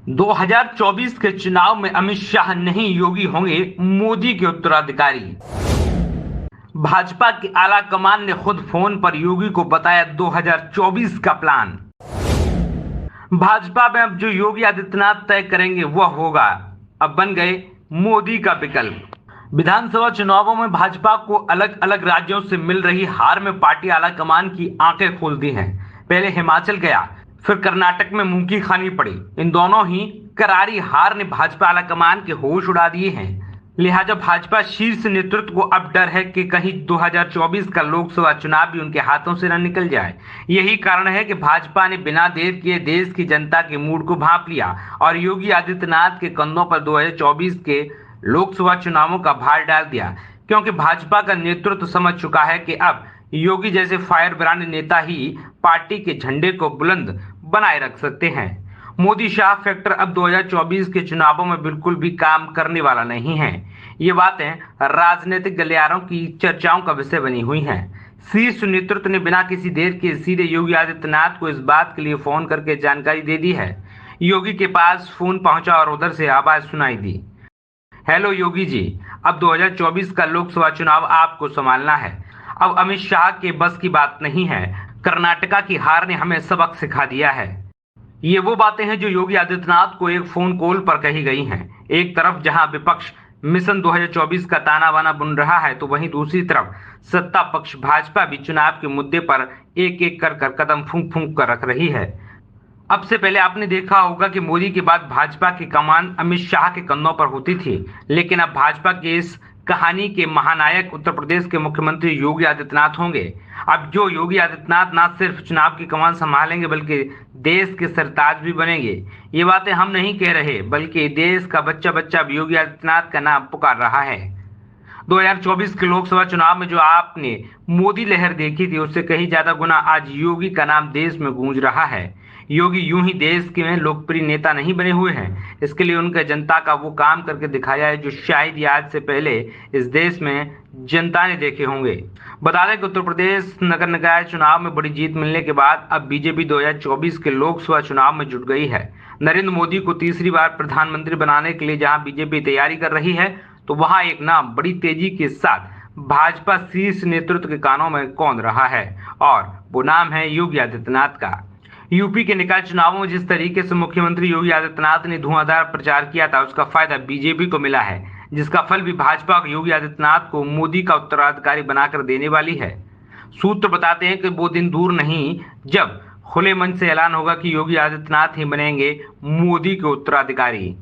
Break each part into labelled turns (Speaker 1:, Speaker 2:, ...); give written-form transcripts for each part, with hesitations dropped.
Speaker 1: 2024 के चुनाव में अमित शाह नहीं, योगी होंगे मोदी के उत्तराधिकारी। भाजपा की आला कमान ने खुद फोन पर योगी को बताया 2024 का प्लान। भाजपा में अब जो योगी आदित्यनाथ तय करेंगे वह होगा, अब बन गए मोदी का विकल्प। विधानसभा चुनावों में भाजपा को अलग अलग राज्यों से मिल रही हार में पार्टी आला कमान की आंखें खोल दी हैं। पहले हिमाचल गया, फिर कर्नाटक में मुंह की खानी पड़ी। इन दोनों ही करारी हार ने भाजपा आला कमान के होश उड़ा दिए हैं। लिहाजा भाजपा शीर्ष नेतृत्व को अब डर है कि कहीं 2024 का लोकसभा चुनाव भी उनके हाथों से न निकल जाए। यही कारण है कि भाजपा ने बिना देर किए देश की जनता के मूड को भांप लिया और योगी आदित्यनाथ के कंधों पर 2024 के लोकसभा चुनावों का भार डाल दिया, क्योंकि भाजपा का नेतृत्व समझ चुका है कि अब योगी जैसे फायर ब्रांड नेता ही पार्टी के झंडे को बुलंद बनाए रख सकते हैं। मोदी शाह फैक्टर अब 2024 के चुनावों में बिल्कुल भी काम करने वाला नहीं है। ये बातें राजनीतिक गलियारों की चर्चाओं का विषय बनी हुई हैं। शीर्ष नेतृत्व ने बिना किसी देर के सीधे योगी आदित्यनाथ को इस बात के लिए फोन करके जानकारी दे दी है। योगी के पास फोन पहुंचा और उधर से आवाज सुनाई दी, हेलो योगी जी, अब 2024 का लोकसभा चुनाव आपको संभालना है। अब अमित शाह के बस की बात नहीं है। कर्नाटका की हार ने हमें सबक सिखा दिया है। ये वो बातें हैं जो योगी आदित्यनाथ को एक फोन कॉल पर कही गई हैं। एक तरफ जहां विपक्ष मिशन 2024 का ताना बाना बुन रहा है, तो वहीं दूसरी तरफ सत्ता पक्ष भाजपा भी चुनाव के मुद्दे पर एक एक कर कदम फूंक फूंक कर रख रही है। अब से पहले आपने देखा होगा कि मोदी के बाद भाजपा की कमान अमित शाह के कंधों पर होती थी, लेकिन अब भाजपा की इस कहानी के महानायक उत्तर प्रदेश के मुख्यमंत्री योगी आदित्यनाथ होंगे। अब जो योगी आदित्यनाथ न सिर्फ चुनाव की कमान संभालेंगे बल्कि देश के सरताज भी बनेंगे। ये बातें हम नहीं कह रहे, बल्कि देश का बच्चा बच्चा भी योगी आदित्यनाथ का नाम पुकार रहा है। 2024 के लोकसभा चुनाव में जो आपने मोदी लहर देखी थी, उससे कहीं ज्यादा गुना आज योगी का नाम देश में गूंज रहा है। योगी यूं ही देश के लोकप्रिय नेता नहीं बने हुए हैं, इसके लिए उनका जनता का वो काम करके दिखाया है जो शायद आज से पहले इस देश में जनता ने देखे होंगे। बता दें कि उत्तर प्रदेश नगर निकाय चुनाव में बड़ी जीत मिलने के बाद अब बीजेपी 2024 के लोकसभा चुनाव में जुट गई है। नरेंद्र मोदी को तीसरी बार प्रधानमंत्री बनाने के लिए जहां बीजेपी तैयारी कर रही है, तो वहां एक नाम बड़ी तेजी के साथ भाजपा शीर्ष नेतृत्व के कानों में कौंध रहा है और वो नाम है योगी आदित्यनाथ का। यूपी के निकाय चुनावों में जिस तरीके से मुख्यमंत्री योगी आदित्यनाथ ने धुआंधार प्रचार किया था, उसका फायदा बीजेपी को मिला है, जिसका फल भी भाजपा योगी आदित्यनाथ को मोदी का उत्तराधिकारी बनाकर देने वाली है। सूत्र बताते हैं कि वो दिन दूर नहीं जब खुले मन से ऐलान होगा कि योगी आदित्यनाथ ही बनेंगे मोदी के उत्तराधिकारी।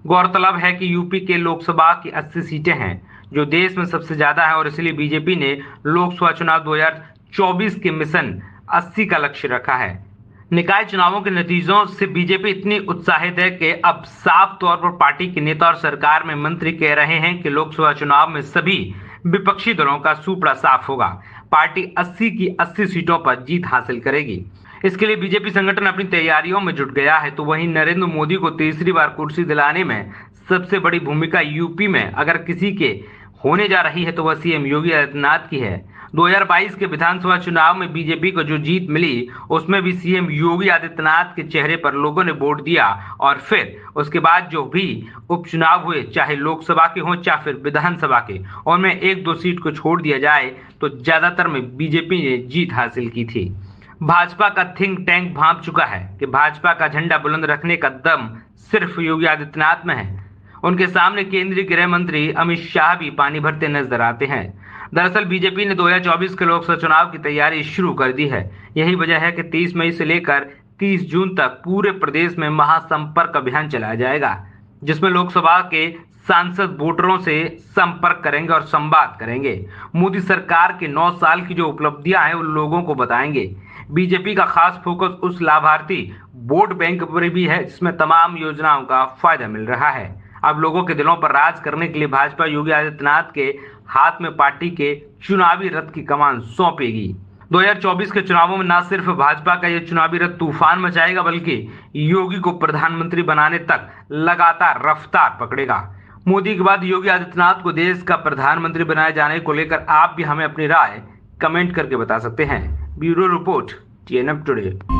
Speaker 1: गौरतलब है कि यूपी के लोकसभा की 80 सीटें हैं, जो देश में सबसे ज्यादा है, और इसलिए बीजेपी ने लोकसभा चुनाव 2024 के मिशन 80 का लक्ष्य रखा है। निकाय चुनावों के नतीजों से बीजेपी इतनी उत्साहित है कि अब साफ तौर पर पार्टी के नेता और सरकार में मंत्री कह रहे हैं कि लोकसभा चुनाव में सभी विपक्षी दलों का सुपड़ा साफ होगा। पार्टी 80 की 80 सीटों पर जीत हासिल करेगी। इसके लिए बीजेपी संगठन अपनी तैयारियों में जुट गया है। तो वहीं नरेंद्र मोदी को तीसरी बार कुर्सी दिलाने में सबसे बड़ी भूमिका यूपी में अगर किसी के होने जा रही है, तो वह सीएम योगी आदित्यनाथ की है। 2022 के विधानसभा चुनाव में बीजेपी को जो जीत मिली, उसमें भी सीएम योगी आदित्यनाथ के चेहरे पर लोगों ने वोट दिया, और फिर उसके बाद जो भी उपचुनाव हुए, चाहे लोकसभा के हों चाहे फिर विधानसभा के, उनमें एक दो सीट को छोड़ दिया जाए तो ज्यादातर में बीजेपी ने जीत हासिल की थी। भाजपा का थिंक टैंक भांप चुका है कि भाजपा का झंडा बुलंद रखने का दम सिर्फ योगी आदित्यनाथ में है। उनके सामने केंद्रीय गृह मंत्री अमित शाह भी पानी भरते नजर आते हैं। दरअसल बीजेपी ने 2024 के लोकसभा चुनाव की तैयारी शुरू कर दी है। यही वजह है कि 30 मई से लेकर 30 जून तक पूरे प्रदेश में महासंपर्क अभियान चलाया जाएगा, जिसमें लोकसभा के सांसद वोटरों से संपर्क करेंगे और संवाद करेंगे। मोदी सरकार के 9 साल की जो उपलब्धियां हैं, उन लोगों को बताएंगे। बीजेपी का खास फोकस उस लाभार्थी वोट बैंक पर भी है जिसमें तमाम योजनाओं का फायदा मिल रहा है। अब लोगों के दिलों पर राज करने के लिए भाजपा योगी आदित्यनाथ के हाथ में पार्टी के चुनावी रथ की कमान सौंपेगी। 2024 के चुनावों में न सिर्फ भाजपा का यह चुनावी रथ तूफान मचाएगा, बल्कि योगी को प्रधानमंत्री बनाने तक लगातार रफ्तार पकड़ेगा। मोदी के बाद योगी आदित्यनाथ को देश का प्रधानमंत्री बनाए जाने को लेकर आप भी हमें अपनी राय कमेंट करके बता सकते हैं। Bureau report, TNF today.